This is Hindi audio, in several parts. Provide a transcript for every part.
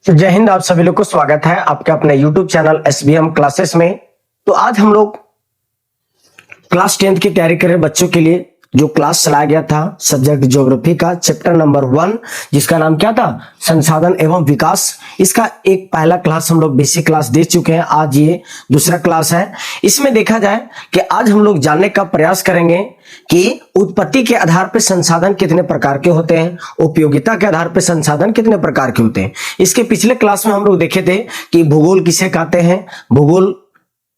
तो जय हिंद। आप सभी लोग को स्वागत है आपके अपने YouTube चैनल SBM क्लासेस में। तो आज हम लोग क्लास 10th की तैयारी कर रहे बच्चों के लिए जो क्लास चलाया गया था सब्जेक्ट ज्योग्राफी का चैप्टर नंबर 1, जिसका नाम क्या था, संसाधन एवं विकास। इसका एक पहला क्लास हम लोग बेसिक क्लास दे चुके हैं, आज ये दूसरा क्लास है। इसमें देखा जाए कि आज हम लोग जानने का प्रयास करेंगे कि उत्पत्ति के आधार पर संसाधन कितने प्रकार के होते हैं, उपयोगिता के आधार पर संसाधन कितने प्रकार के होते हैं। इसके पिछले क्लास में हम लोग देखे थे कि भूगोल किसे कहते हैं, भूगोल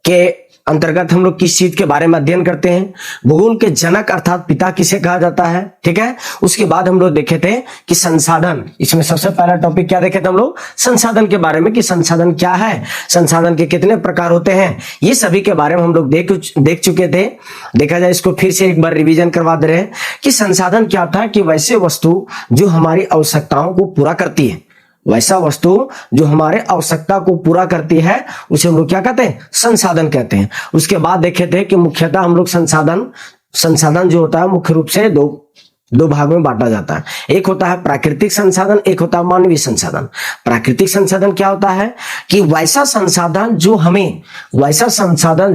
के अंतर्गत हम लोग किस चीज के बारे में अध्ययन करते हैं, भूगोल के जनक अर्थात पिता किसे कहा जाता है, ठीक है। उसके बाद हम लोग देखे थे कि संसाधन, इसमें सबसे पहला टॉपिक क्या देखे थे हम लोग, संसाधन के बारे में, कि संसाधन क्या है, संसाधन के कितने प्रकार होते हैं, ये सभी के बारे में हम लोग देख चुके थे। देखा जाए इसको फिर से एक बार रिवीजन करवा दे रहे हैं कि संसाधन क्या होता है, कि वैसे वस्तु जो हमारी आवश्यकताओं को पूरा करती है, वैसा वस्तु जो हमारे आवश्यकता को पूरा करती है उसे हम लोग क्या कहते हैं, संसाधन कहते हैं। उसके बाद देखे थे कि मुख्यतः हम लोग संसाधन जो होता है मुख्य रूप से दो भागों में बांटा जाता है। एक होता है प्राकृतिक संसाधन, एक होता है मानवीय संसाधन। प्राकृतिक संसाधन क्या होता है कि वैसा संसाधन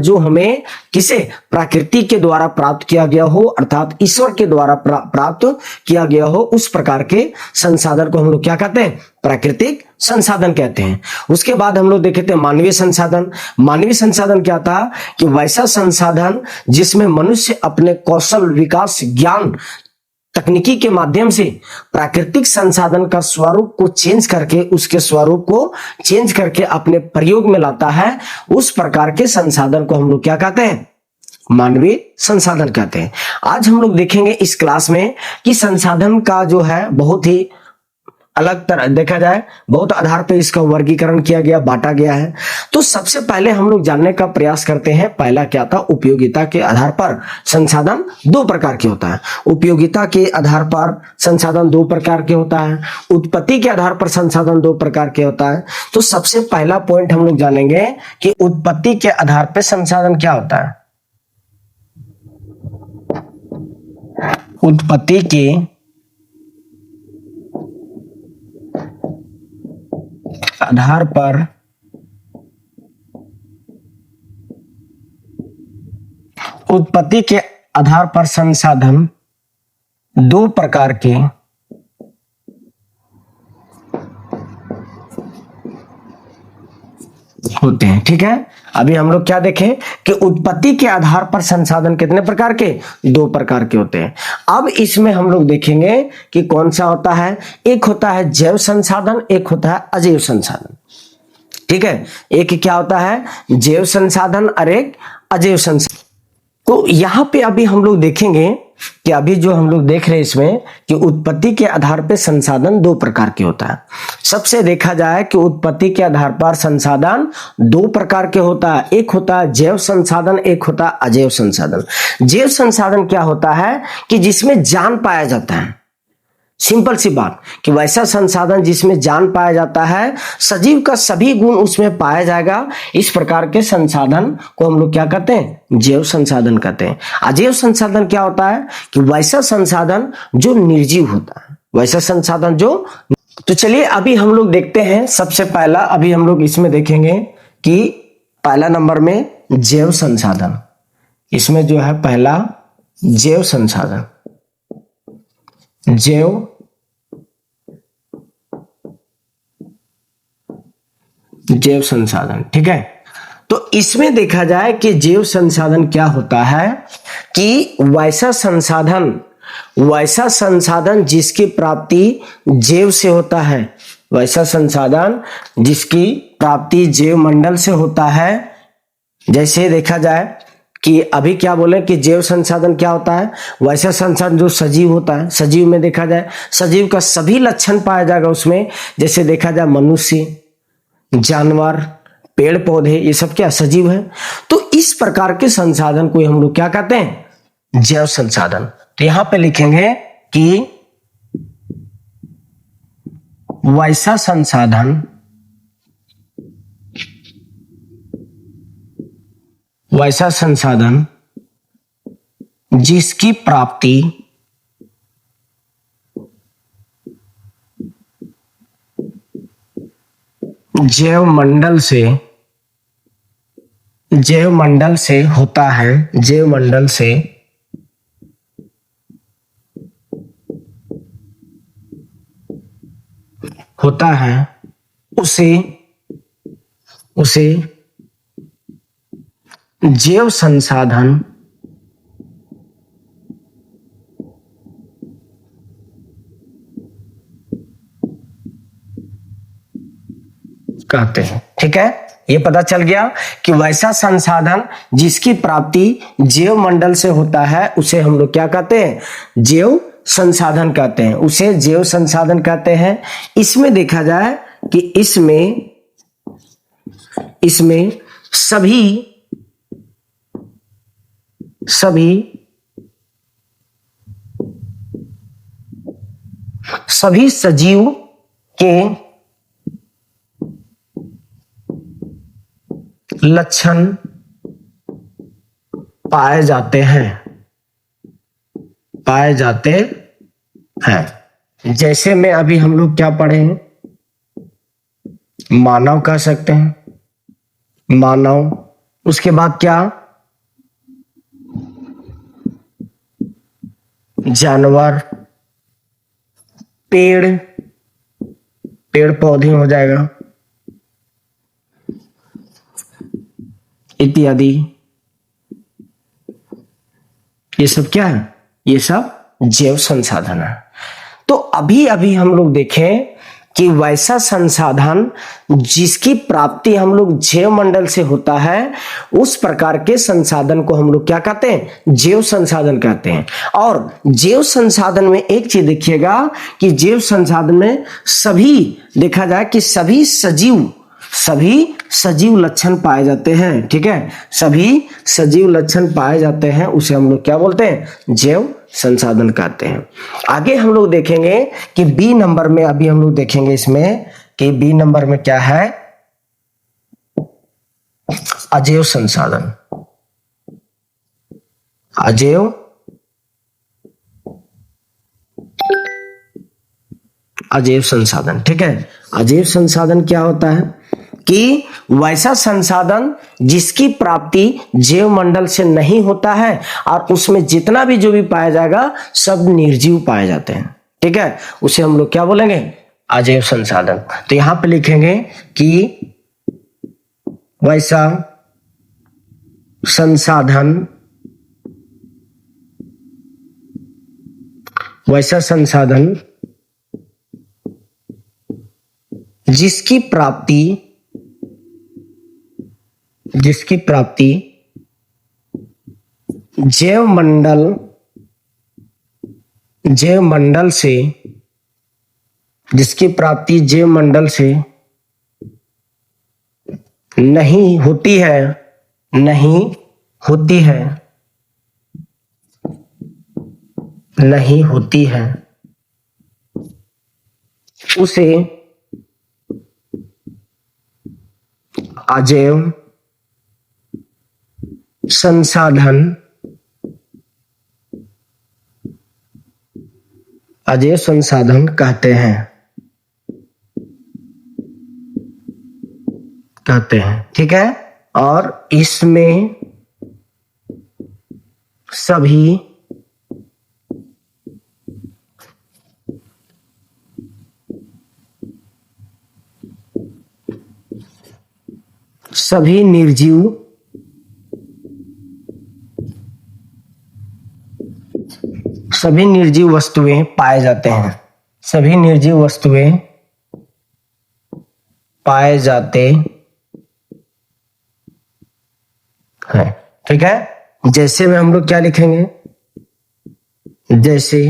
जो हमें किसे, प्रकृति के द्वारा प्राप्त किया गया हो, अर्थात ईश्वर के द्वारा प्राप्त किया गया हो, उस प्रकार के संसाधन को हम लोग क्या कहते हैं, प्राकृतिक संसाधन कहते हैं। उसके बाद हम लोग देखे थे मानवीय संसाधन। मानवीय संसाधन क्या था कि वैसा संसाधन जिसमें मनुष्य अपने कौशल, विकास, ज्ञान, तकनीकी के माध्यम से प्राकृतिक संसाधन का स्वरूप को चेंज करके, उसके स्वरूप को चेंज करके अपने प्रयोग में लाता है, उस प्रकार के संसाधन को हम लोग क्या कहते हैं, मानवीय संसाधन कहते हैं। आज हम लोग देखेंगे इस क्लास में कि संसाधन का जो है बहुत ही अलग तरह देखा जाए, बहुत आधार पर इसका वर्गीकरण किया गया, बांटा गया है। तो सबसे पहले हम लोग जानने का प्रयास करते हैं, पहला क्या था, उपयोगिता के आधार पर संसाधन दो प्रकार के होता है। उपयोगिता के आधार पर संसाधन दो प्रकार के होता है, उत्पत्ति के आधार पर संसाधन दो प्रकार के होता है। तो सबसे पहला पॉइंट हम लोग जानेंगे कि उत्पत्ति के आधार पर संसाधन क्या होता है। उत्पत्ति के आधार पर संसाधन दो प्रकार के होते हैं, ठीक है। अभी हम लोग क्या देखें कि उत्पत्ति के आधार पर संसाधन कितने प्रकार के, दो प्रकार के होते हैं। अब इसमें हम लोग देखेंगे कि कौन सा होता है, एक होता है जैव संसाधन, एक होता है अजैव संसाधन, ठीक है। एक क्या होता है, जैव संसाधन और एक अजैव संसाधन। तो यहां पे अभी हम लोग देखेंगे कि अभी जो हम लोग देख रहे हैं इसमें कि उत्पत्ति के आधार पर संसाधन दो प्रकार के होता है। सबसे देखा जाए कि उत्पत्ति के आधार पर संसाधन दो प्रकार के होता है, एक होता है जैव संसाधन, एक होता है अजैव संसाधन। जैव संसाधन क्या होता है कि जिसमें जान पाया जाता है, सिंपल सी बात, कि वैसा संसाधन जिसमें जान पाया जाता है, सजीव का सभी गुण उसमें पाया जाएगा, इस प्रकार के संसाधन को हम लोग क्या कहते हैं, जैव संसाधन कहते हैं। अजैव संसाधन क्या होता है कि वैसा संसाधन जो निर्जीव होता है, वैसा संसाधन जो। तो चलिए अभी हम लोग देखते हैं, सबसे पहला अभी हम लोग इसमें देखेंगे कि पहला नंबर में जैव संसाधन, इसमें जो है पहला जैव संसाधन, जैव संसाधन, ठीक है। तो इसमें देखा जाए कि जैव संसाधन क्या होता है कि वैसा संसाधन जिसकी प्राप्ति जैव से होता है, वैसा संसाधन जिसकी प्राप्ति जैव मंडल से होता है। जैसे देखा जाए कि अभी क्या बोले कि जैव संसाधन क्या होता है, वैसा संसाधन जो सजीव होता है, सजीव में देखा जाए सजीव का सभी लक्षण पाया जाएगा उसमें। जैसे देखा जाए मनुष्य, जानवर, पेड़ पौधे, ये सब क्या सजीव है। तो इस प्रकार के संसाधन को हम लोग क्या कहते हैं, जैव संसाधन। तो यहां पे लिखेंगे कि वैसा संसाधन जिसकी प्राप्ति जैव मंडल से होता है, जैव मंडल से होता है, उसे जैव संसाधन कहते हैं। ठीक है, ये पता चल गया कि वैसा संसाधन जिसकी प्राप्ति जैव मंडल से होता है उसे हम लोग क्या कहते हैं, जैव संसाधन कहते हैं, उसे जैव संसाधन कहते हैं। इसमें देखा जाए कि इसमें सभी सजीव के लक्षण पाए जाते हैं। जैसे में अभी हम लोग क्या पढ़े हैं, मानव कह सकते हैं, मानव। उसके बाद क्या, जानवर, पेड़ पौधे हो जाएगा, इत्यादि। ये सब क्या है, ये सब जैव संसाधन है। तो अभी हम लोग देखें कि वैसा संसाधन जिसकी प्राप्ति हम लोग जैव मंडल से होता है, उस प्रकार के संसाधन को हम लोग क्या कहते हैं, जैव संसाधन कहते हैं। और जैव संसाधन में एक चीज देखिएगा कि जैव संसाधन में सभी, देखा जाए कि सभी सजीव लक्षण पाए जाते हैं। ठीक है, सभी सजीव लक्षण पाए जाते हैं, उसे हम लोग क्या बोलते हैं, जैव संसाधन कहते हैं। आगे हम लोग देखेंगे कि बी नंबर में, अभी हम लोग देखेंगे इसमें कि बी नंबर में क्या है, अजैव संसाधन। अजैव संसाधन। ठीक है, अजैव संसाधन क्या होता है कि वैसा संसाधन जिसकी प्राप्ति जैव मंडल से नहीं होता है और उसमें जितना भी जो भी पाया जाएगा सब निर्जीव पाए जाते हैं। ठीक है, उसे हम लोग क्या बोलेंगे, अजैव संसाधन। तो यहां पे लिखेंगे कि वैसा संसाधन जिसकी प्राप्ति जैव मंडल से नहीं होती है, उसे अजैव संसाधन कहते हैं। ठीक है, और इसमें सभी निर्जीव वस्तुएं पाए जाते हैं। हैं। ठीक है, जैसे में हम लोग क्या लिखेंगे, जैसे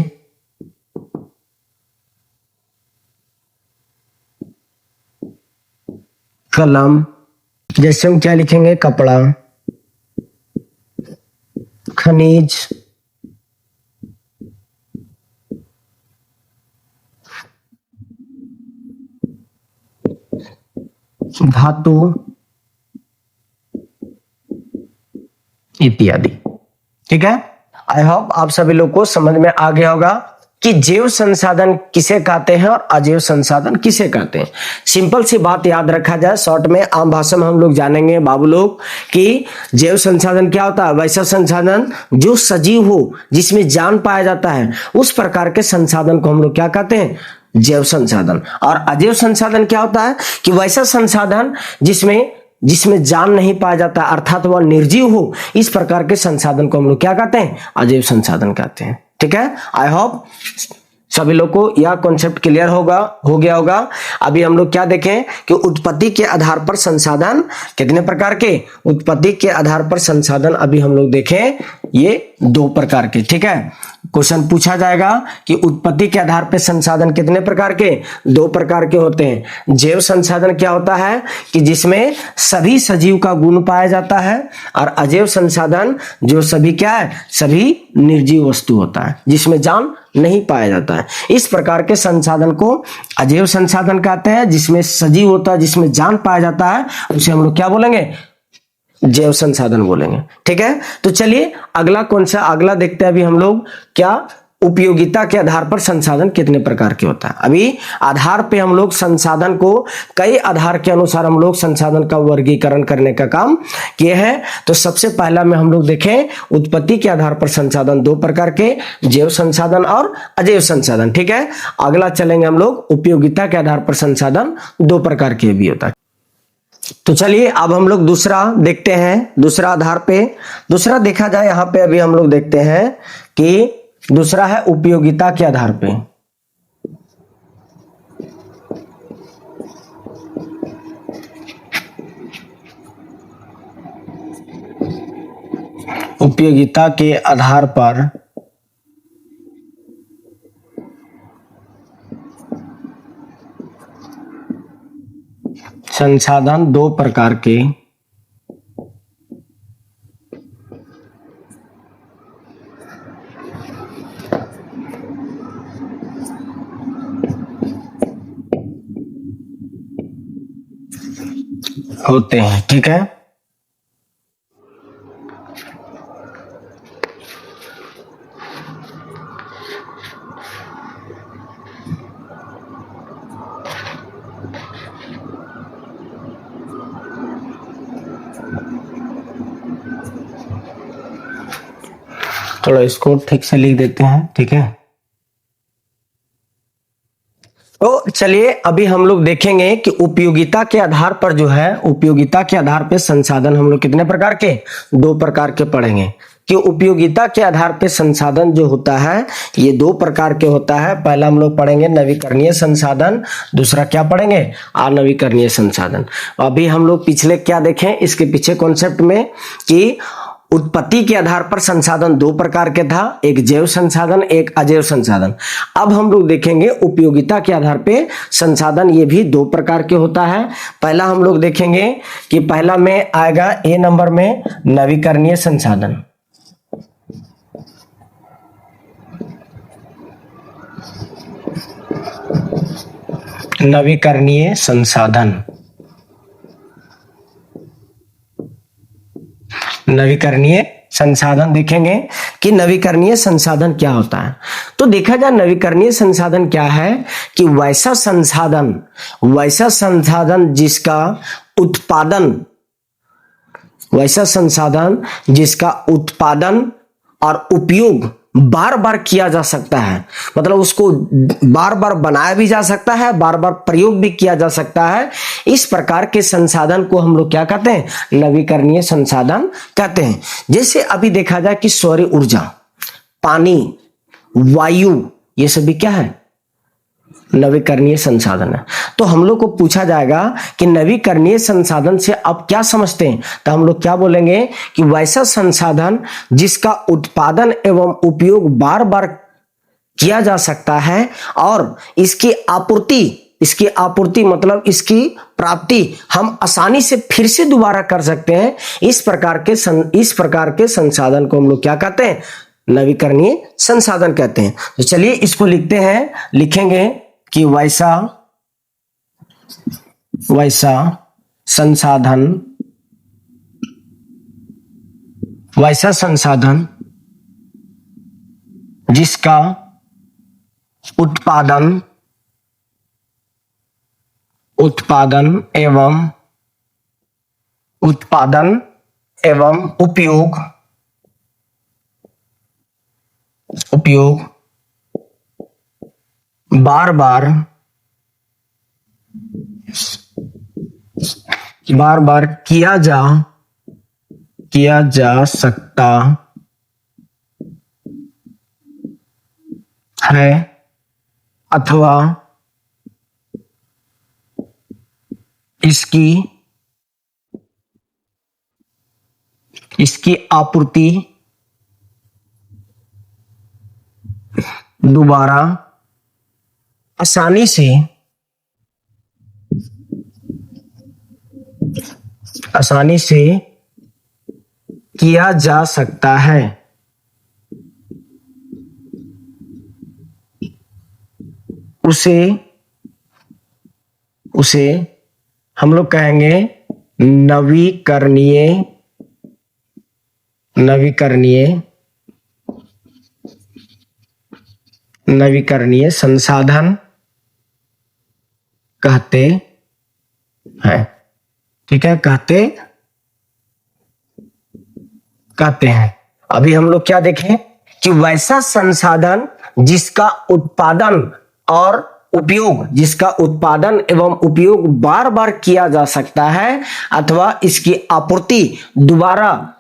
कलम, जैसे हम क्या लिखेंगे, कपड़ा, खनिज, धातु इत्यादि। ठीक है, आई होप आप सभी लोग को समझ में आ गया होगा। कि जैव संसाधन किसे कहते हैं और अजैव संसाधन किसे कहते हैं। सिंपल सी बात याद रखा जाए, शॉर्ट में आम भाषा में हम लोग जानेंगे बाबू लोग कि जैव संसाधन क्या होता है। वैसा संसाधन जो सजीव हो, जिसमें जान पाया जाता है, उस प्रकार के संसाधन को हम लोग क्या कहते हैं, जैव संसाधन। और अजैव संसाधन क्या होता है कि वैसा संसाधन जिसमें जान नहीं पाया जाता, अर्थात वह निर्जीव हो, इस प्रकार के संसाधन को हम लोग क्या कहते हैं, अजैव संसाधन कहते हैं। ठीक है, आई होप सभी लोग को यह कॉन्सेप्ट क्लियर हो गया होगा। अभी हम लोग क्या देखें कि उत्पत्ति के आधार पर संसाधन कितने प्रकार के, उत्पत्ति के आधार पर संसाधन अभी हम लोग देखें ये 2 प्रकार के। ठीक है, क्वेश्चन पूछा जाएगा कि उत्पत्ति के आधार पर संसाधन कितने प्रकार के, 2 प्रकार के होते हैं। जैव संसाधन क्या होता है कि जिसमें सभी सजीव का गुण पाया जाता है, और अजैव संसाधन जो सभी क्या है, सभी निर्जीव वस्तु होता है, जिसमें जान नहीं पाया जाता है। इस प्रकार के संसाधन को अजैव संसाधन कहते हैं। जिसमें सजीव होता है, जिसमें जान पाया जाता है, उसे हम लोग क्या बोलेंगे, जैव संसाधन बोलेंगे। ठीक है, तो चलिए अगला कौन सा, अगला देखते हैं अभी हम लोग क्या, उपयोगिता के आधार पर संसाधन कितने प्रकार के होता है। अभी आधार पे हम लोग संसाधन को कई आधार के अनुसार हम लोग संसाधन का वर्गीकरण करने का काम किए हैं। तो सबसे पहला में हम लोग देखें उत्पत्ति के आधार पर संसाधन 2 प्रकार के, जैव संसाधन और अजैव संसाधन। ठीक है, अगला चलेंगे हम लोग उपयोगिता के आधार पर संसाधन 2 प्रकार के भी होता है। तो चलिए अब हम लोग दूसरा देखते हैं, दूसरा आधार पे दूसरा देखा जाए। यहां पे अभी हम लोग देखते हैं कि दूसरा है उपयोगिता के आधार पे। उपयोगिता के आधार पर संसाधन 2 प्रकार के होते हैं। ठीक है, थोड़ा इसको ठीक से लिख देते हैं। ठीक है, तो चलिए अभी हम लोग देखेंगे कि उपयोगिता के आधार पर जो है, उपयोगिता के आधार पे संसाधन हम लोग कितने प्रकार के, 2 प्रकार के पढ़ेंगे। कि उपयोगिता के आधार पे संसाधन जो होता है ये 2 प्रकार के होता है। पहला हम लोग पढ़ेंगे नवीकरणीय संसाधन, दूसरा क्या पढ़ेंगे, अनवीकरणीय संसाधन। अभी हम लोग पिछले क्या देखें, इसके पीछे कॉन्सेप्ट में कि उत्पत्ति के आधार पर संसाधन 2 प्रकार के था, एक जैव संसाधन, एक अजैव संसाधन। अब हम लोग देखेंगे उपयोगिता के आधार पे संसाधन ये भी 2 प्रकार के होता है। पहला हम लोग देखेंगे कि पहला में आएगा ए नंबर में नवीकरणीय संसाधन। नवीकरणीय संसाधन, नवीकरणीय संसाधन देखेंगे कि नवीकरणीय संसाधन क्या होता है। तो देखा जाए नवीकरणीय संसाधन क्या है कि वैसा संसाधन जिसका उत्पादन, वैसा संसाधन जिसका उत्पादन और उपयोग बार बार किया जा सकता है, मतलब उसको बार बार बनाया भी जा सकता है, बार बार प्रयोग भी किया जा सकता है। इस प्रकार के संसाधन को हम लोग क्या कहते हैं, नवीकरणीय संसाधन कहते हैं। जैसे अभी देखा जाए कि सौर ऊर्जा, पानी, वायु, ये सभी क्या है, नवीकरणीय संसाधन है। तो हम लोग को पूछा जाएगा कि नवीकरणीय संसाधन से आप क्या समझते हैं, तो हम लोग क्या बोलेंगे कि वैसा संसाधन जिसका उत्पादन एवं उपयोग बार बार किया जा सकता है और इसकी आपूर्ति मतलब इसकी प्राप्ति हम आसानी से फिर से दोबारा कर सकते हैं। इस प्रकार के संसाधन को हम लोग क्या कहते हैं, नवीकरणीय संसाधन कहते हैं। तो चलिए इसको लिखते हैं, लिखेंगे कि वैसा संसाधन जिसका उत्पादन उत्पादन एवं उपयोग बार बार किया जा सकता है अथवा इसकी आपूर्ति दोबारा आसानी से किया जा सकता है। उसे हम लोग कहेंगे नवीकरणीय संसाधन कहते हैं। ठीक है, कहते हैं। अभी हम लोग क्या देखें कि वैसा संसाधन जिसका उत्पादन एवं उपयोग बार बार किया जा सकता है अथवा इसकी आपूर्ति दोबारा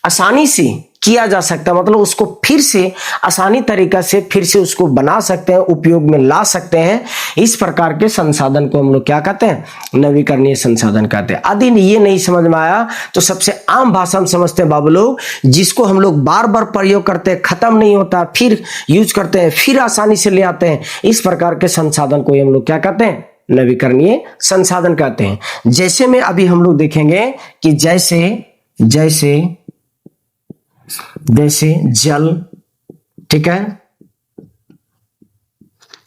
आसानी से किया जा सकता है, मतलब उसको फिर से आसानी तरीका से फिर से उसको बना सकते हैं, उपयोग में ला सकते हैं। इस प्रकार के संसाधन को हम लोग क्या कहते हैं? नवीकरणीय संसाधन कहते हैं। यदि ये नहीं समझ में आया तो सबसे आम भाषा में समझते हैं बाबू लोग, जिसको हम लोग बार बार प्रयोग करते हैं, खत्म नहीं होता, फिर यूज करते हैं, फिर आसानी से ले आते हैं, इस प्रकार के संसाधन को हम लोग क्या कहते हैं? नवीकरणीय संसाधन कहते हैं। जैसे में अभी हम लोग देखेंगे कि जैसे जल, ठीक है,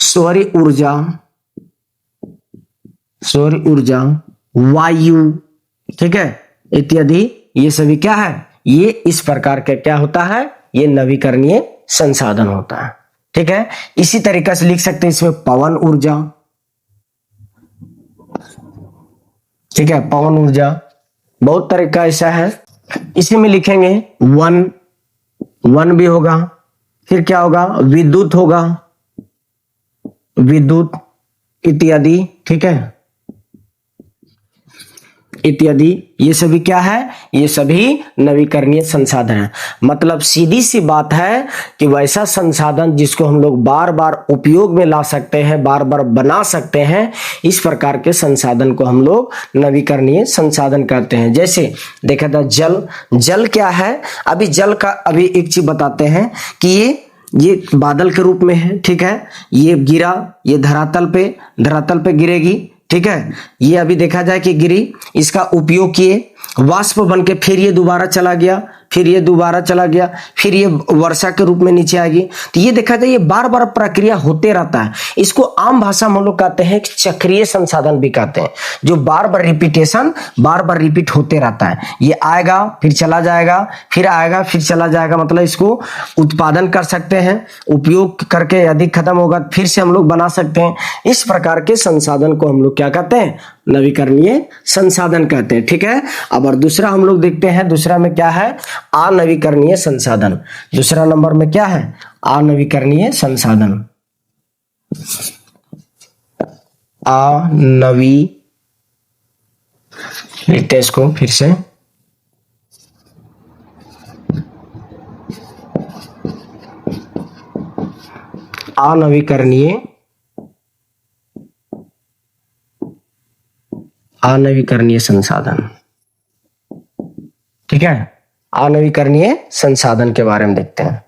सौर ऊर्जा, वायु, ठीक है, इत्यादि, ये सभी क्या है? ये इस प्रकार का क्या होता है? ये नवीकरणीय संसाधन होता है। ठीक है, इसी तरीके से लिख सकते हैं इसमें पवन ऊर्जा, ठीक है, पवन ऊर्जा, बहुत तरीका ऐसा है। इसी में लिखेंगे वन भी होगा, फिर क्या होगा? विद्युत होगा, विद्युत इत्यादि, ठीक है, इत्यादि, ये सभी क्या है? ये सभी नवीकरणीय संसाधन है। मतलब सीधी सी बात है कि वैसा संसाधन जिसको हम लोग बार बार उपयोग में ला सकते हैं, बार बार बना सकते हैं, इस प्रकार के संसाधन को हम लोग नवीकरणीय संसाधन कहते हैं। जैसे देखा था जल क्या है? अभी जल का अभी एक चीज बताते हैं कि ये बादल के रूप में है, ठीक है, ये गिरा, ये धरातल पे गिरेगी, ठीक है, ये अभी देखा जाए कि गिरी, इसका उपयोग किए, वाष्प बन के फिर ये दोबारा चला गया, फिर ये दोबारा चला गया, फिर ये वर्षा के रूप में नीचे आएगी। तो ये देखा जाए ये बार बार प्रक्रिया होते रहता है। इसको आम भाषा में हम लोग कहते हैं चक्रीय संसाधन भी कहते हैं, जो बार बार रिपीट होते रहता है। ये आएगा फिर चला जाएगा, फिर आएगा फिर चला जाएगा, मतलब इसको उत्पादन कर सकते हैं, उपयोग करके यदि खत्म होगा फिर से हम लोग बना सकते हैं। इस प्रकार के संसाधन को हम लोग क्या कहते हैं? नवीकरणीय संसाधन कहते हैं। ठीक है, अब और दूसरा हम लोग देखते हैं, दूसरा में क्या है? अनवीकरणीय संसाधन। दूसरा नंबर में क्या है? अनवीकरणीय संसाधन। लिखते हैं इसको फिर से, अनवीकरणीय संसाधन। ठीक है, अनवीकरणीय संसाधन के बारे में देखते हैं।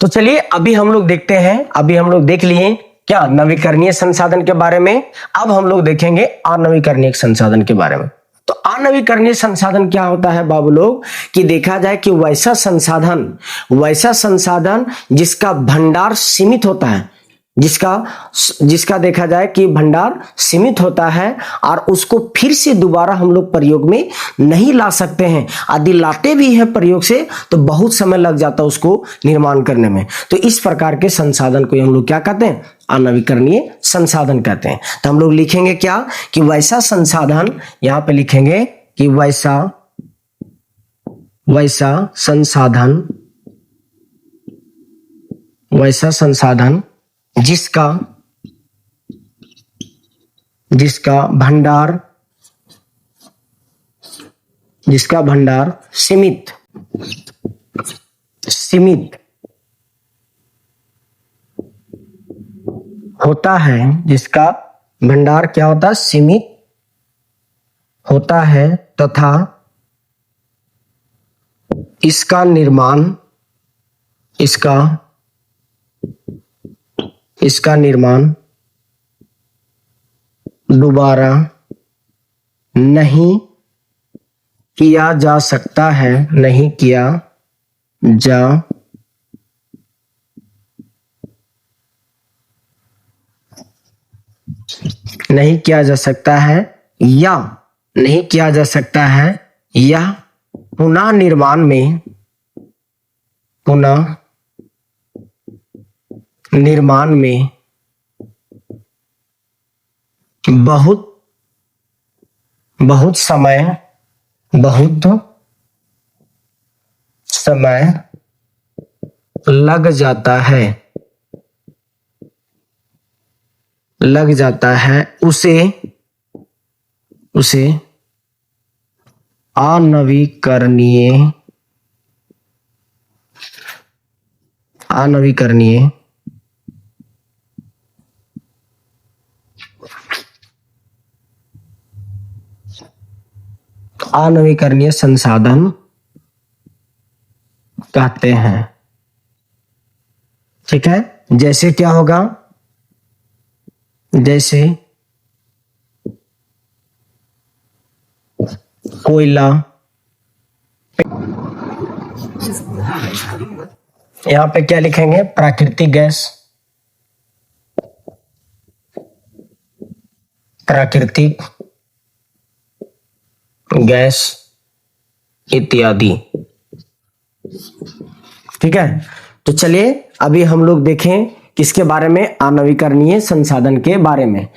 तो चलिए अभी हम लोग देखते हैं, अभी हम लोग देख लिए क्या नवीकरणीय संसाधन के बारे में। अब हम लोग देखेंगे अनवीकरणीय संसाधन के बारे में। तो अनवीकरणीय संसाधन क्या होता है बाबू लोग? कि देखा जाए कि वैसा संसाधन जिसका भंडार सीमित होता है, जिसका जिसका देखा जाए कि भंडार सीमित होता है और उसको फिर से दोबारा हम लोग प्रयोग में नहीं ला सकते हैं। यदि लाते भी हैं प्रयोग से तो बहुत समय लग जाता है उसको निर्माण करने में। तो इस प्रकार के संसाधन को हम लोग क्या कहते हैं? अनवीकरणीय संसाधन कहते हैं। तो हम लोग लिखेंगे क्या कि वैसा संसाधन, यहां पे लिखेंगे कि वैसा संसाधन जिसका भंडार सीमित होता है, जिसका भंडार क्या होता है? सीमित होता है तथा इसका निर्माण दोबारा नहीं किया जा सकता है, नहीं किया जा सकता है या नहीं किया जा सकता है या पुनः निर्माण में बहुत समय लग जाता है, उसे अनवीकरणीय संसाधन कहते हैं। ठीक है, जैसे क्या होगा? जैसे कोयला, यहां पे क्या लिखेंगे? प्राकृतिक गैस इत्यादि। ठीक है, तो चलिए अभी हम लोग देखें किसके बारे में? अनवीकरणीय संसाधन के बारे में।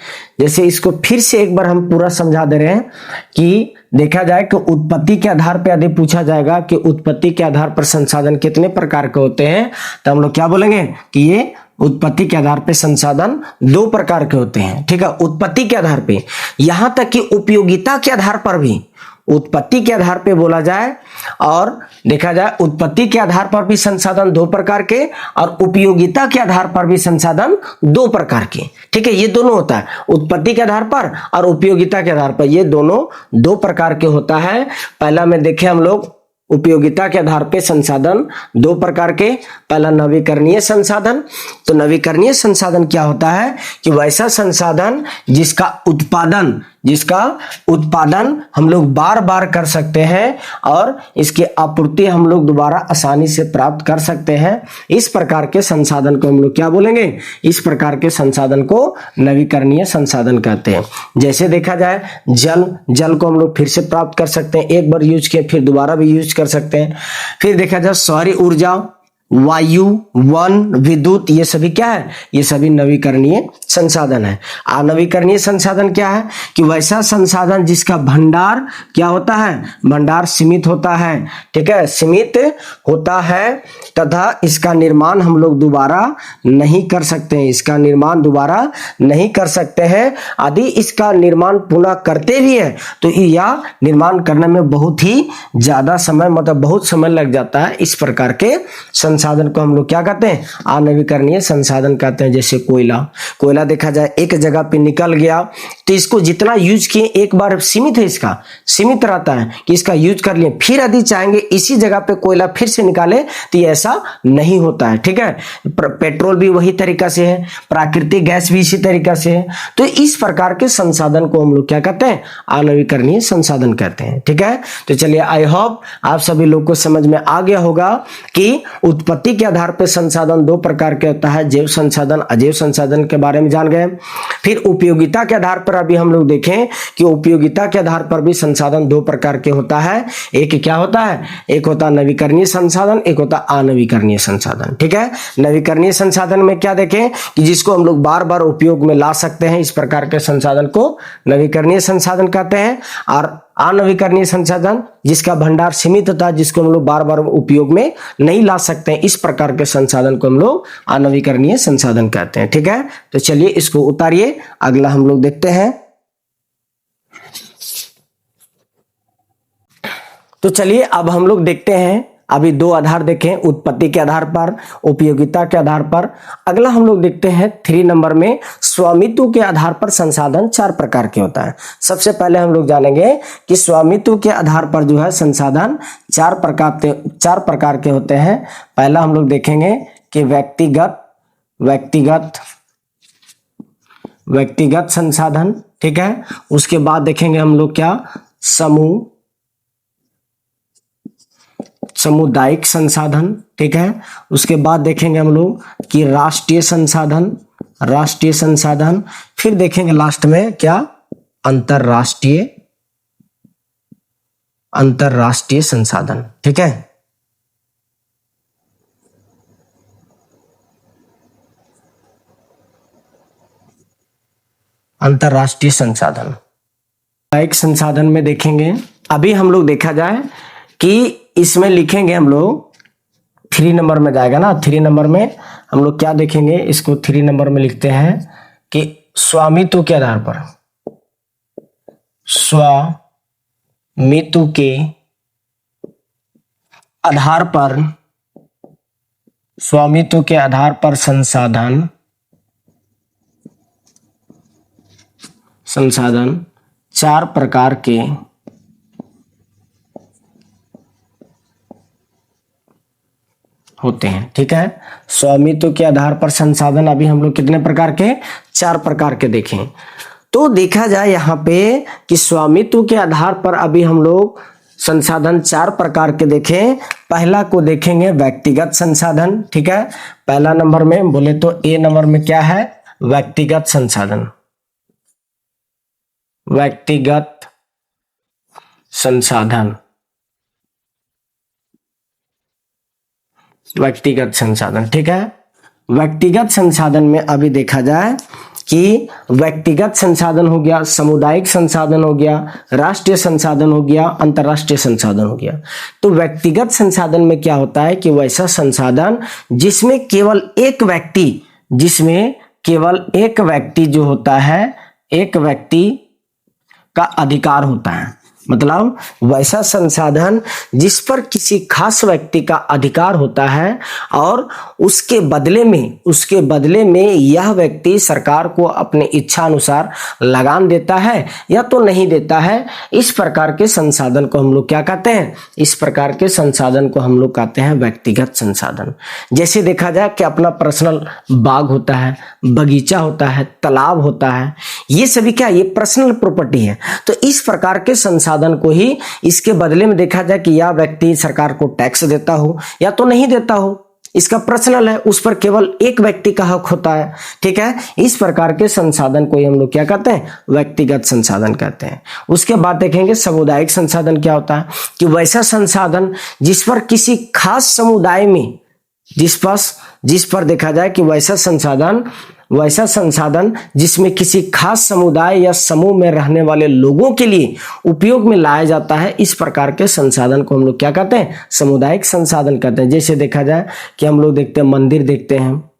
जैसे इसको फिर से एक बार हम पूरा समझा दे रहे हैं कि देखा जाए कि उत्पत्ति के आधार पर यदि पूछा जाएगा कि उत्पत्ति के आधार पर संसाधन कितने प्रकार के होते हैं, तो हम लोग क्या बोलेंगे कि ये उत्पत्ति के आधार पे संसाधन 2 प्रकार के होते हैं। ठीक है, उत्पत्ति के आधार पे, यहां तक कि उपयोगिता के आधार पर भी, उत्पत्ति के आधार पे बोला जाए और देखा जाए उत्पत्ति के आधार पर भी संसाधन 2 प्रकार के और उपयोगिता के आधार पर भी संसाधन 2 प्रकार के। ठीक है, ये दोनों होता है, उत्पत्ति के आधार पर और उपयोगिता के आधार पर, ये दोनों 2 प्रकार के होता है। पहला में देखे हम लोग उपयोगिता के आधार पे संसाधन 2 प्रकार के। पहला नवीकरणीय संसाधन। तो नवीकरणीय संसाधन क्या होता है कि वैसा संसाधन जिसका उत्पादन हम लोग बार बार कर सकते हैं और इसकी आपूर्ति हम लोग दोबारा आसानी से प्राप्त कर सकते हैं। इस प्रकार के संसाधन को हम लोग क्या बोलेंगे? इस प्रकार के संसाधन को नवीकरणीय संसाधन कहते हैं। जैसे देखा जाए जल को हम लोग फिर से प्राप्त कर सकते हैं, एक बार यूज किए फिर दोबारा भी यूज कर सकते हैं। फिर देखा जाए सौर ऊर्जा, वायु, वन, विद्युत, ये सभी क्या है? ये सभी नवीकरणीय संसाधन है। अनवीकरणीय संसाधन क्या है कि वैसा संसाधन जिसका भंडार क्या होता है? भंडार सीमित होता है। ठीक है, सीमित होता है तथा इसका निर्माण हम लोग दोबारा नहीं कर सकते हैं, इसका निर्माण दोबारा नहीं कर सकते हैं। यदि इसका निर्माण पुनः करते भी है तो यह निर्माण करने में बहुत ही ज्यादा समय, मतलब बहुत समय लग जाता है। इस प्रकार के संसाधन को हम लोग क्या कहते हैं? अनवीकरणीय संसाधन कहते हैं। जैसे कोयला देखा जाए एक जगह पे निकल गया तो इसको जितना यूज किए, एक बार सीमित है, इसका सीमित रहता है कि इसका यूज कर लिए, फिर यदि चाहेंगे इसी जगह पे कोयला फिर से निकाले तो ये ऐसा नहीं होता है। ठीक है, पेट्रोल भी वही तरीका से है, प्राकृतिक गैस भी इसी तरीका से है। तो इस प्रकार के संसाधन को हम लोग क्या कहते हैं? अनवीकरणीय संसाधन कहते हैं। ठीक है, तो चलिए आई होप आप सभी लोग को समझ में आ गया होगा कि उत्पत्ति के आधार पर संसाधन दो प्रकार के होता है, जैव संसाधन, अजैव संसाधन के बारे में जान गए। फिर उपयोगिता के आधार पर अभी हम लोग देखें कि उपयोगिता के आधार पर भी संसाधन दो प्रकार के होता है। एक क्या होता है, एक होता है नवीकरणीय संसाधन, एक होता है अनवीकरणीय संसाधन। ठीक है, नवीकरणीय संसाधन में क्या देखें कि जिसको हम लोग बार बार उपयोग में ला सकते हैं, इस प्रकार के संसाधन को नवीकरणीय संसाधन कहते हैं। और अनवीकरणीय संसाधन जिसका भंडार सीमित होता है, जिसको हम लोग बार बार उपयोग में नहीं ला सकते हैं, इस प्रकार के संसाधन को हम लोग अनवीकरणीय संसाधन कहते हैं। ठीक है, तो चलिए इसको उतारिए, अगला हम लोग देखते हैं। तो चलिए अब हम लोग देखते हैं, अभी दो आधार देखें, उत्पत्ति के आधार पर, उपयोगिता के आधार पर। अगला हम लोग देखते हैं 3 नंबर में स्वामित्व के आधार पर संसाधन 4 प्रकार के होता है। सबसे पहले हम लोग जानेंगे कि स्वामित्व के आधार पर जो है संसाधन 4 प्रकार के होते हैं। पहला हम लोग देखेंगे कि व्यक्तिगत संसाधन। ठीक है, उसके बाद देखेंगे हम लोग क्या, सामुदायिक संसाधन। ठीक है, उसके बाद देखेंगे हम लोग कि राष्ट्रीय संसाधन। फिर देखेंगे लास्ट में क्या, अंतरराष्ट्रीय संसाधन। ठीक है, अंतरराष्ट्रीय संसाधन। सामुदायिक संसाधन में देखेंगे, अभी हम लोग देखा जाए कि इसमें लिखेंगे हम लोग 3 नंबर में जाएगा ना, 3 नंबर में हम लोग क्या देखेंगे, इसको 3 नंबर में लिखते हैं कि स्वामित्व के आधार पर, स्वामित्व के आधार पर संसाधन 4 प्रकार के होते हैं। ठीक है, स्वामित्व के आधार पर संसाधन अभी हम लोग कितने प्रकार के, 4 प्रकार के देखें। तो देखा जाए यहाँ पे कि स्वामित्व के आधार पर अभी हम लोग संसाधन 4 प्रकार के देखें। पहला को देखेंगे व्यक्तिगत संसाधन। ठीक है, पहला नंबर में बोले तो ए नंबर में क्या है, व्यक्तिगत संसाधन। ठीक है, व्यक्तिगत संसाधन में अभी देखा जाए कि व्यक्तिगत संसाधन हो गया, सामुदायिक संसाधन हो गया, राष्ट्रीय संसाधन हो गया, अंतरराष्ट्रीय संसाधन हो गया। तो व्यक्तिगत संसाधन में क्या होता है कि वैसा संसाधन जिसमें केवल एक व्यक्ति जो होता है, एक व्यक्ति का अधिकार होता है। मतलब वैसा संसाधन जिस पर किसी खास व्यक्ति का अधिकार होता है और उसके बदले में यह व्यक्ति सरकार को अपने इच्छा अनुसार लगान देता है या तो नहीं देता है। इस प्रकार के संसाधन को हम लोग क्या कहते हैं, इस प्रकार के संसाधन को हम लोग कहते हैं व्यक्तिगत संसाधन। जैसे देखा जाए कि अपना पर्सनल बाग होता है, बगीचा होता है, तालाब होता है, ये सभी क्या, ये पर्सनल प्रॉपर्टी है। तो इस प्रकार के संसाधन को ही इसके बदले में देखा जाए कि यह व्यक्ति सरकार को टैक्स देता हो या तो नहीं देता हो, इसका पर्सनल है, उस पर केवल एक व्यक्ति का हक होता है। ठीक है, इस प्रकार के संसाधन को हम लोग क्या कहते हैं, व्यक्तिगत संसाधन कहते हैं। उसके बाद देखेंगे सामुदायिक संसाधन क्या होता है कि वैसा संसाधन जिस पर किसी खास समुदाय में, जिस पर देखा जाए कि वैसा संसाधन जिसमें किसी खास समुदाय या समूह में रहने वाले लोगों के लिए उपयोग में लाया जाता है, इस प्रकार के संसाधन को हम लोग क्या कहते हैं, सामुदायिक संसाधन कहते हैं। जैसे देखा जाए कि हम लोग देखते हैं, मंदिर देखते हैं,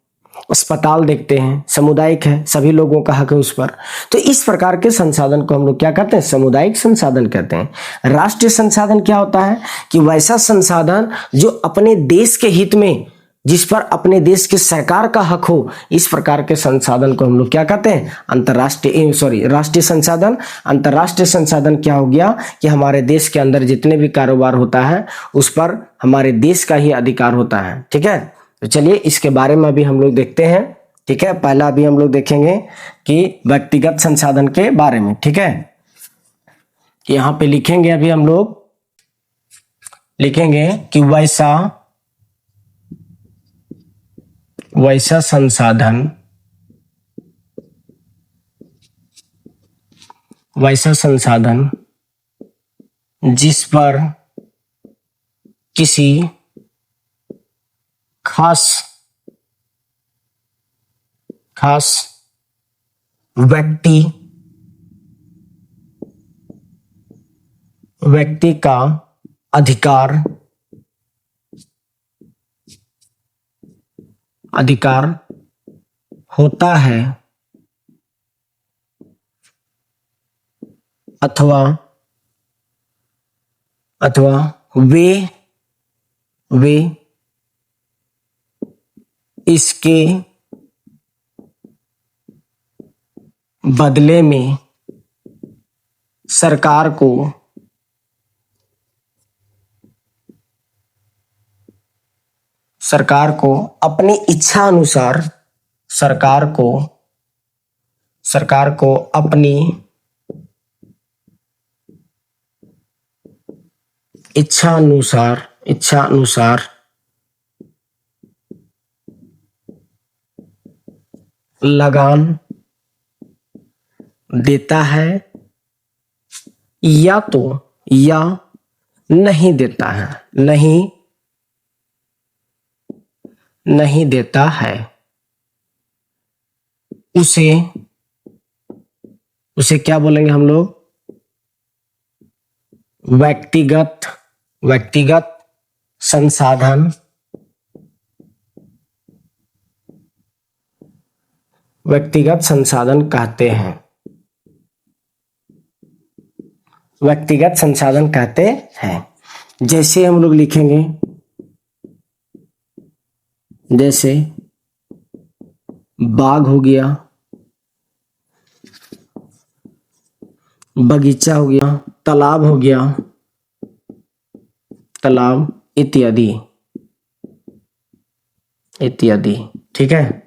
अस्पताल देखते हैं, सामुदायिक है, सभी लोगों का हक है उस पर। तो इस प्रकार के संसाधन को हम लोग क्या कहते हैं, सामुदायिक संसाधन कहते हैं। राष्ट्रीय संसाधन क्या होता है कि वैसा संसाधन जो अपने देश के हित में, जिस पर अपने देश की सरकार का हक हो, इस प्रकार के संसाधन को हम लोग क्या कहते हैं, राष्ट्रीय संसाधन। अंतरराष्ट्रीय संसाधन क्या हो गया कि हमारे देश के अंदर जितने भी कारोबार होता है उस पर हमारे देश का ही अधिकार होता है। ठीक है, तो चलिए इसके बारे में अभी हम लोग देखते हैं। ठीक है, पहला अभी हम लोग देखेंगे कि व्यक्तिगत संसाधन के बारे में। ठीक है, यहां पे लिखेंगे, अभी हम लोग लिखेंगे कि वैसा वैसा संसाधन, वैसा संसाधन जिस पर किसी खास व्यक्ति का अधिकार होता है अथवा वे इसके बदले में सरकार को अपनी इच्छा अनुसार सरकार को अपनी इच्छा अनुसार लगान देता है या नहीं देता है, नहीं देता है, उसे क्या बोलेंगे हम लोग? व्यक्तिगत संसाधन कहते हैं। व्यक्तिगत संसाधन कहते हैं। जैसे हम लोग लिखेंगे, जैसे बाग हो गया, बगीचा हो गया, तालाब हो गया, इत्यादि। ठीक है,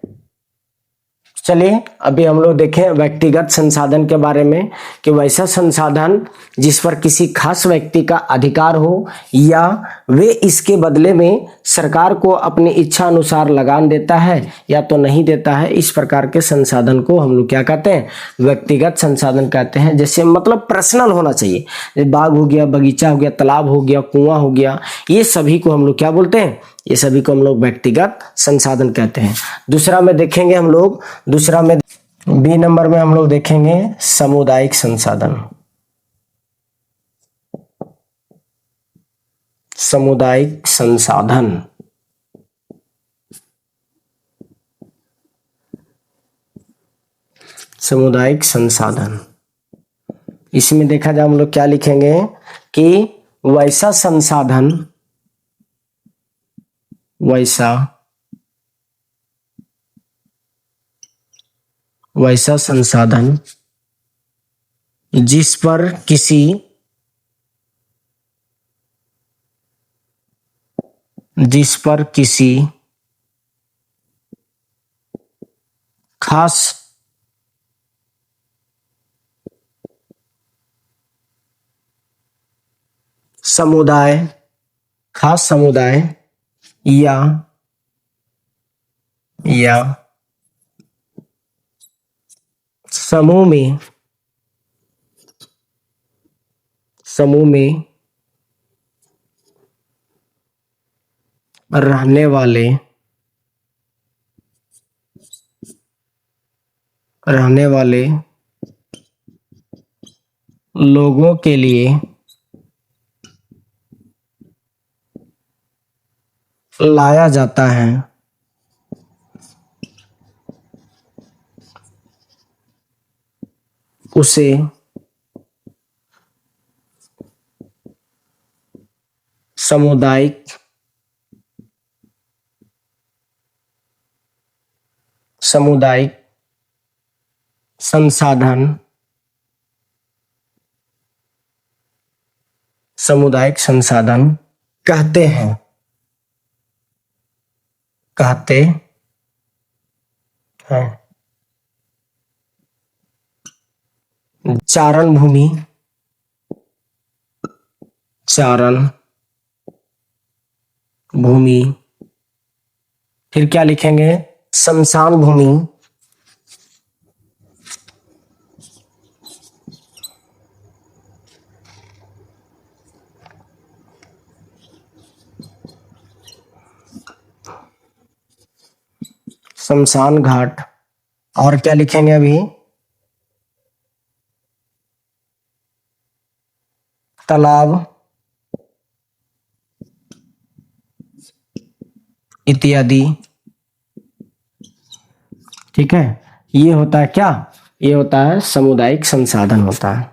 चलिए अभी हम लोग देखें व्यक्तिगत संसाधन के बारे में कि वैसा संसाधन जिस पर किसी खास व्यक्ति का अधिकार हो या वे इसके बदले में सरकार को अपनी इच्छा अनुसार लगान देता है या तो नहीं देता है, इस प्रकार के संसाधन को हम लोग क्या कहते हैं? व्यक्तिगत संसाधन कहते हैं। जैसे मतलब पर्सनल होना चाहिए, बाग हो गया, बगीचा हो गया, तालाब हो गया, कुआं हो गया, ये सभी को हम लोग क्या बोलते हैं? ये सभी को हम लोग व्यक्तिगत संसाधन कहते हैं। दूसरा में देखेंगे हम लोग, दूसरा में बी नंबर में हम लोग देखेंगे सामुदायिक संसाधन। सामुदायिक संसाधन सामुदायिक संसाधन, इसमें देखा जाए हम लोग क्या लिखेंगे कि वैसा संसाधन जिस पर किसी खास समुदाय या समूह में रहने वाले लोगों के लिए लाया जाता है, उसे सामुदायिक संसाधन कहते हैं। चारण भूमि, फिर क्या लिखेंगे? शमशान भूमि, शमशान घाट, और क्या लिखेंगे अभी, तालाब इत्यादि। ठीक है, ये होता है क्या, ये होता है सामुदायिक संसाधन होता है,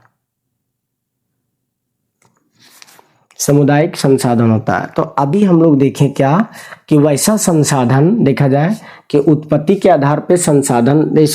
सामुदायिक संसाधन होता है। तो अभी हम लोग देखें क्या कि वैसा संसाधन देखा जाए कि उत्पत्ति के आधार पर संसाधन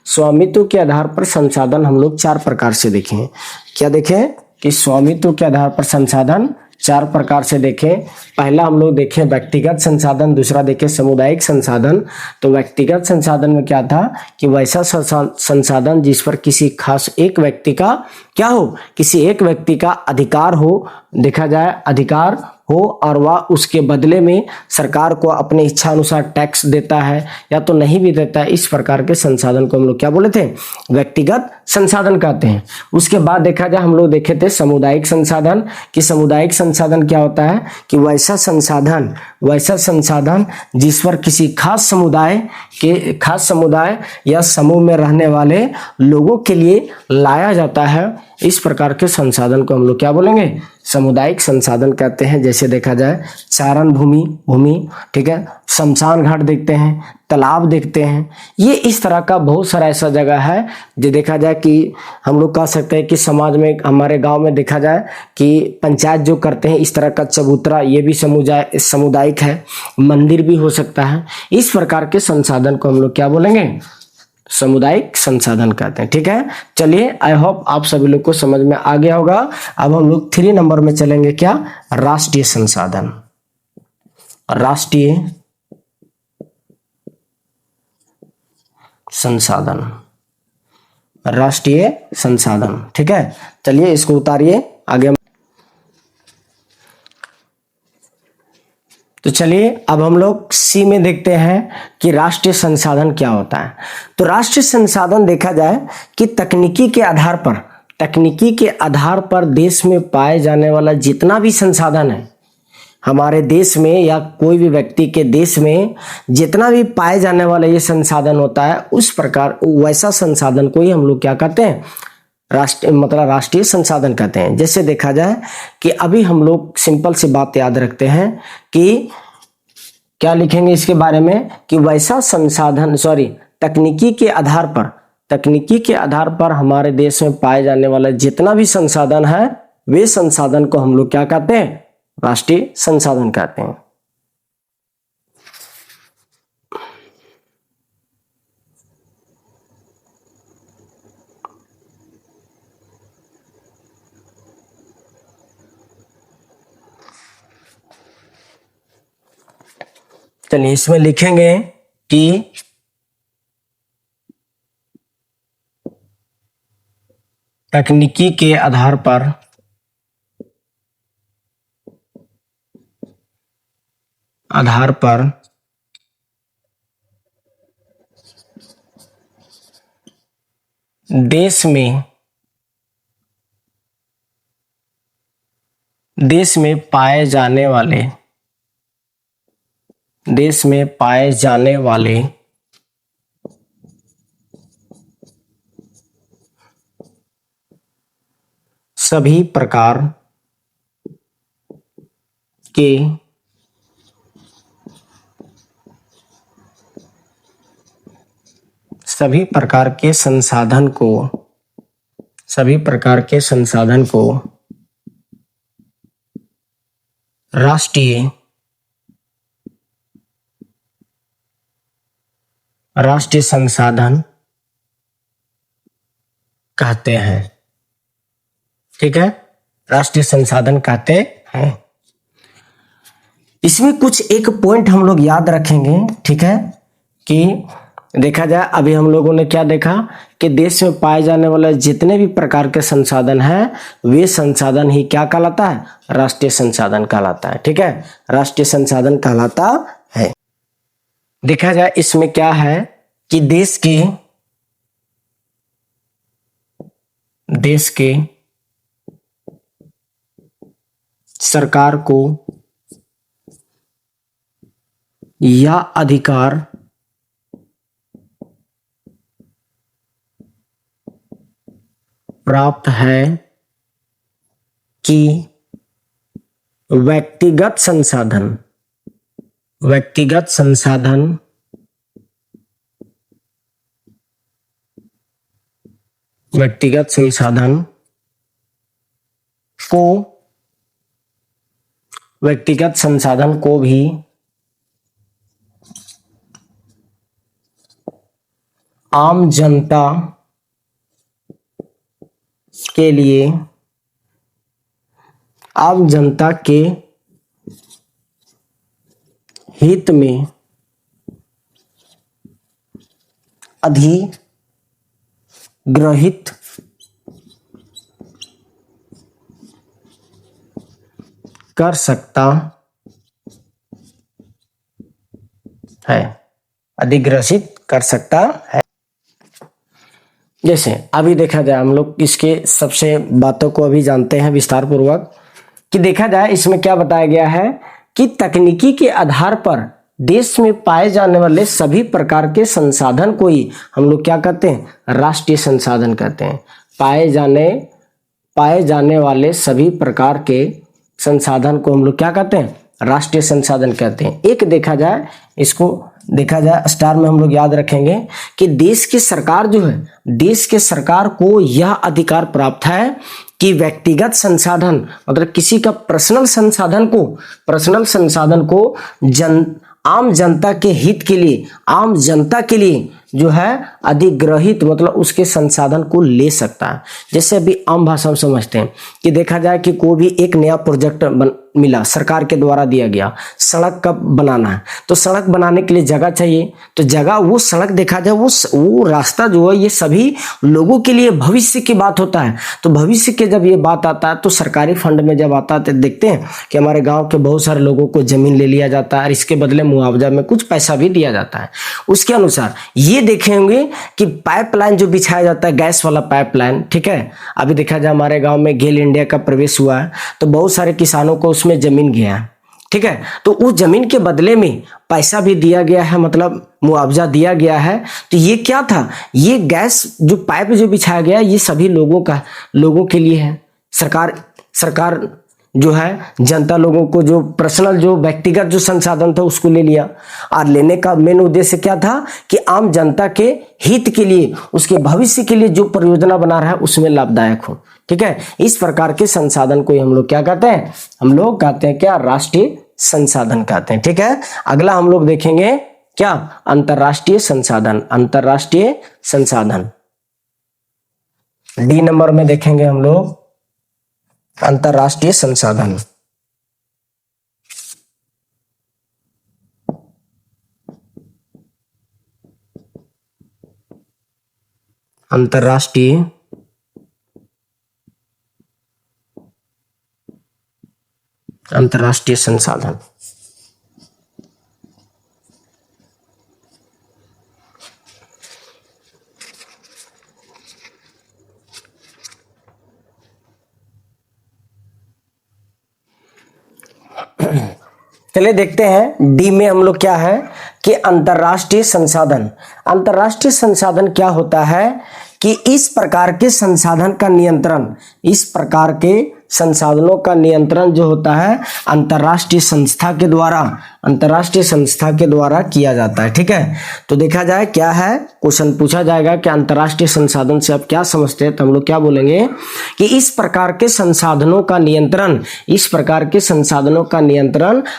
स्वामित्व के आधार पर संसाधन हम लोग 4 प्रकार से देखें। क्या देखें कि स्वामित्व के आधार पर संसाधन 4 प्रकार से देखें। पहला हम लोग देखें व्यक्तिगत संसाधन, दूसरा देखें सामुदायिक संसाधन। तो व्यक्तिगत संसाधन में क्या था कि वैसा संसाधन जिस पर किसी खास एक व्यक्ति का क्या हो, किसी एक व्यक्ति का अधिकार हो, देखा जाए अधिकार हो, और वह उसके बदले में सरकार को अपने इच्छा अनुसार टैक्स देता है या तो नहीं भी देता है। इस प्रकार के संसाधन को हम लोग क्या बोले थे, व्यक्तिगत संसाधन कहते हैं। उसके बाद देखा जाए हम लोग देखे थे सामुदायिक संसाधन, कि सामुदायिक संसाधन क्या होता है कि वैसा संसाधन जिस पर किसी खास समुदाय या समूह में रहने वाले लोगों के लिए लाया जाता है। इस प्रकार के संसाधन को हम लोग क्या बोलेंगे, सामुदायिक संसाधन कहते हैं। जैसे देखा जाए चारण भूमि, ठीक है, शमशान घाट देखते हैं, तालाब देखते हैं। ये इस तरह का बहुत सारा ऐसा जगह है जो देखा जाए कि हम लोग कह सकते हैं कि समाज में, हमारे गांव में देखा जाए कि पंचायत जो करते हैं इस तरह का चबूतरा, ये भी सामुदायिक है, मंदिर भी हो सकता है। इस प्रकार के संसाधन को हम लोग क्या बोलेंगे, सामुदायिक संसाधन कहते हैं। ठीक है, चलिए आई होप आप सभी लोग को समझ में आ गया होगा। अब हम लोग 3 नंबर में चलेंगे, क्या, राष्ट्रीय संसाधन। राष्ट्रीय संसाधन, ठीक है। चलिए इसको उतारिए आगे। तो चलिए अब हम लोग सी में देखते हैं कि राष्ट्रीय संसाधन क्या होता है। तो राष्ट्रीय संसाधन देखा जाए कि तकनीकी के आधार पर देश में पाए जाने वाला जितना भी संसाधन है, हमारे देश में या कोई भी व्यक्ति के देश में जितना भी पाए जाने वाला ये संसाधन होता है, उस प्रकार वैसा संसाधन को ही हम लोग क्या कहते हैं, राष्ट्रीय संसाधन कहते हैं। जैसे देखा जाए कि अभी हम लोग सिंपल सी बात याद रखते हैं कि क्या लिखेंगे इसके बारे में कि वैसा संसाधन तकनीकी के आधार पर हमारे देश में पाए जाने वाला जितना भी संसाधन है, वे संसाधन को हम लोग क्या कहते हैं, राष्ट्रीय संसाधन कहते हैं। चलिए इसमें लिखेंगे कि तकनीकी के आधार पर देश में पाए जाने वाले सभी प्रकार के संसाधन को राष्ट्रीय संसाधन कहते हैं। ठीक है, राष्ट्रीय संसाधन कहते हैं। इसमें कुछ एक पॉइंट हम लोग याद रखेंगे, ठीक है, कि देखा जाए अभी हम लोगों ने क्या देखा कि देश में पाए जाने वाले जितने भी प्रकार के संसाधन हैं, वे संसाधन ही क्या कहलाता है, राष्ट्रीय संसाधन कहलाता है। ठीक है, राष्ट्रीय संसाधन कहलाता है। देखा जाए इसमें क्या है कि देश के सरकार को यह अधिकार प्राप्त है कि व्यक्तिगत संसाधन को भी आम जनता के लिए, आम जनता के हित में अधिग्रहित कर सकता है, अधिग्रहित कर सकता है। जैसे अभी देखा जाए, हम लोग इसके सबसे बातों को अभी जानते हैं विस्तार पूर्वक, कि देखा जाए इसमें क्या बताया गया है कि तकनीकी के आधार पर देश में पाए जाने वाले सभी प्रकार के संसाधन को ही हम लोग क्या कहते हैं, राष्ट्रीय संसाधन कहते हैं। पाए जाने वाले सभी प्रकार के संसाधन को हम लोग क्या कहते हैं, राष्ट्रीय संसाधन कहते हैं। एक देखा जाए, इसको देखा जाए स्टार में हम लोग याद रखेंगे कि देश की सरकार जो है, देश के सरकार को यह अधिकार प्राप्त है कि व्यक्तिगत संसाधन मतलब किसी का पर्सनल संसाधन को आम जनता के हित के लिए, आम जनता के लिए जो है अधिग्रहित मतलब उसके संसाधन को ले सकता है। जैसे अभी आम भाषा में समझते हैं कि देखा जाए कि कोई भी एक नया प्रोजेक्ट मिला, सरकार के द्वारा दिया गया, सड़क का बनाना है, तो सड़क बनाने के लिए जगह चाहिए, तो जगह वो सड़क देखा जाए वो रास्ता जो है ये सभी लोगों के लिए भविष्य की बात होता है। तो भविष्य के जब ये बात आता है तो सरकारी फंड में जब आता है तो देखते हैं कि हमारे गांव के बहुत सारे लोगों को जमीन ले लिया जाता है और इसके बदले मुआवजा में कुछ पैसा भी दिया जाता है। उसके अनुसार ये देखेंगे कि पाइपलाइन जो बिछाया जाता है, गैस वाला पाइपलाइन, ठीक है, अभी देखा जाए हमारे गांव में गेल इंडिया का प्रवेश हुआ है तो बहुत सारे किसानों को उसमें जमीन गया है, ठीक है, तो उस जमीन के बदले में पैसा भी दिया गया है, मतलब मुआवजा दिया गया है। तो ये क्या था, ये गैस जो पाइप जो बिछाया गया ये सभी लोगों के लिए है। सरकार जो है जनता लोगों को जो पर्सनल जो व्यक्तिगत जो संसाधन था उसको ले लिया, और लेने का मेन उद्देश्य क्या था कि आम जनता के हित के लिए, उसके भविष्य के लिए जो परियोजना बना रहा है उसमें लाभदायक हो, ठीक है। इस प्रकार के संसाधन को हम लोग क्या कहते हैं, हम लोग कहते हैं क्या, राष्ट्रीय संसाधन कहते हैं, ठीक है। अगला हम लोग देखेंगे क्या, अंतरराष्ट्रीय संसाधन। डी नंबर में देखेंगे हम लोग अंतरराष्ट्रीय संसाधन। अंतरराष्ट्रीय संसाधन। चलिए देखते हैं डी में हम लोग क्या है कि अंतरराष्ट्रीय संसाधन। अंतरराष्ट्रीय संसाधन क्या होता है कि इस प्रकार के संसाधन का नियंत्रण, इस प्रकार के संसाधनों का नियंत्रण जो होता है अंतरराष्ट्रीय संस्था के द्वारा किया जाता है, ठीक है। तो देखा जाए क्या है, क्वेश्चन पूछा जाएगा कि अंतरराष्ट्रीय संसाधन से आप क्या समझते हैं, तो हम लोग क्या बोलेंगे कि इस प्रकार के संसाधनों का नियंत्रण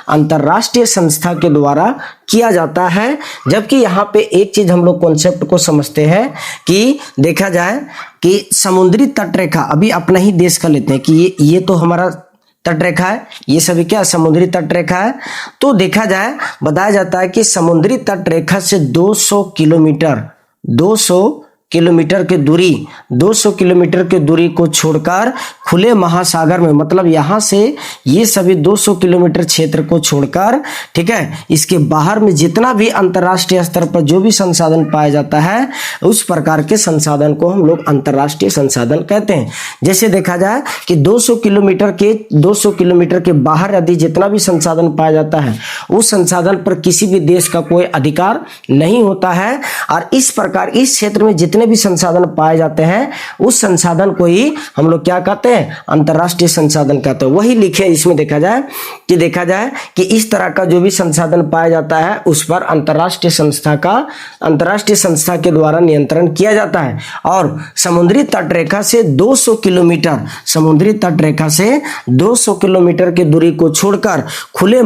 अंतरराष्ट्रीय संस्था के द्वारा किया जाता है। जबकि यहाँ पे एक चीज हम लोग कॉन्सेप्ट को समझते हैं कि देखा जाए कि समुद्री तटरेखा, अभी अपना ही देश का लेते हैं कि ये तो हमारा तटरेखा है, ये सभी क्या समुद्री तटरेखा है। तो देखा जाए बताया जाता है कि समुद्री तटरेखा से 200 किलोमीटर की दूरी 200 किलोमीटर की दूरी को छोड़कर खुले महासागर में, मतलब यहां से ये सभी 200 किलोमीटर क्षेत्र को छोड़कर, ठीक है, इसके बाहर में जितना भी अंतर्राष्ट्रीय स्तर पर जो भी संसाधन पाया जाता है उस प्रकार के संसाधन को हम लोग अंतर्राष्ट्रीय संसाधन कहते हैं। जैसे देखा जाए कि 200 किलोमीटर के बाहर यदि जितना भी संसाधन पाया जाता है उस संसाधन पर किसी भी देश का कोई अधिकार नहीं होता है, और इस प्रकार इस क्षेत्र में जितने भी संसाधन पाए जाते हैं उस संसाधन को ही हम लोग क्या कहते हैं, अंतर्राष्ट्रीय संसाधन कहते हैं। वही लिखे इसमें देखा जाए कि इस तरह का जो भी संसाधन पाया जाता है उस पर अंतर्राष्ट्रीय संस्था के द्वारा नियंत्रण किया जाता है। और समुद्री तटरेखा से 200 किलोमीटर की दूरी को छोड़कर खुले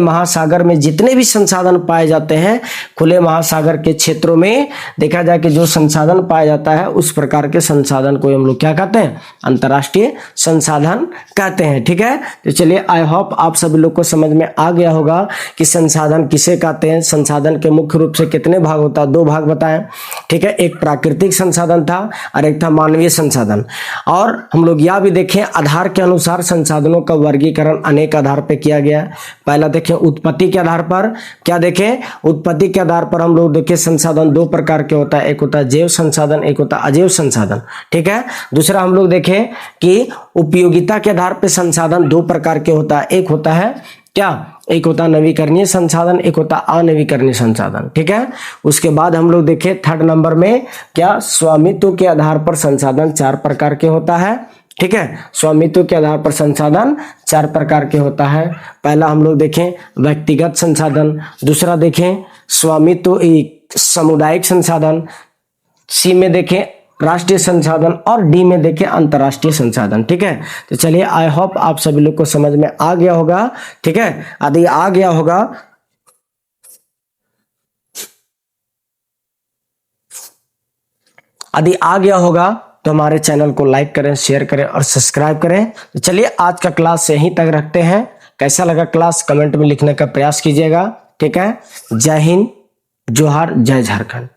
महासागर में जितने भी संसाधन पाए जाते हैं, खुले महासागर के क्षेत्रों में देखा जाए कि जो संसाधन पाया जाता है उस प्रकार के संसाधन को हम लोग क्या कहते हैं, अंतर्राष्ट्रीय संसाधन कहते हैं। ठीक है, तो चलिए आई होप आप सभी लोग को समझ में आ गया होगा कि संसाधन किसे कहते हैं। संसाधन के मुख्य रूप से कितने भाग होता है, 2 भाग बताएं। ठीक है, एक प्राकृतिक संसाधन था और एक था मानवीय संसाधन। और हम लोग यह भी देखें आधार के अनुसार संसाधनों का वर्गीकरण अनेक आधार पर किया गया। पहला देखें उत्पत्ति के आधार पर, क्या देखें, उत्पत्ति के आधार पर हम लोग देखें संसाधन 2 प्रकार के होता है, एक होता है जैव संसाधन, एक होता है अजैव संसाधन। ठीक है, दूसरा हम लोग देखें कि उपयोगिता के आधार पर संसाधन 2 प्रकार के होता है, एक होता है क्या, एक होता है नवीकरणीय संसाधन, एक होता है अनवीकरणीय संसाधन। ठीक है, उसके बाद हम लोग देखें 3rd नंबर में क्या, स्वामित्व के आधार पर संसाधन 4 प्रकार के होता है। ठीक है, स्वामित्व के आधार पर संसाधन 4 प्रकार के होता है। पहला हम लोग देखें व्यक्तिगत संसाधन, दूसरा देखें स्वामित्व सामुदायिक संसाधन, सी में देखें राष्ट्रीय संसाधन और डी में देखें अंतर्राष्ट्रीय संसाधन। ठीक है, तो चलिए आई होप आप सभी लोग को समझ में आ गया होगा। ठीक है, यदि आ गया होगा तो हमारे चैनल को लाइक करें, शेयर करें और सब्सक्राइब करें। तो चलिए आज का क्लास यहीं तक रखते हैं। कैसा लगा क्लास कमेंट में लिखने का प्रयास कीजिएगा। ठीक है, जय हिंद, जोहार, जय झारखंड।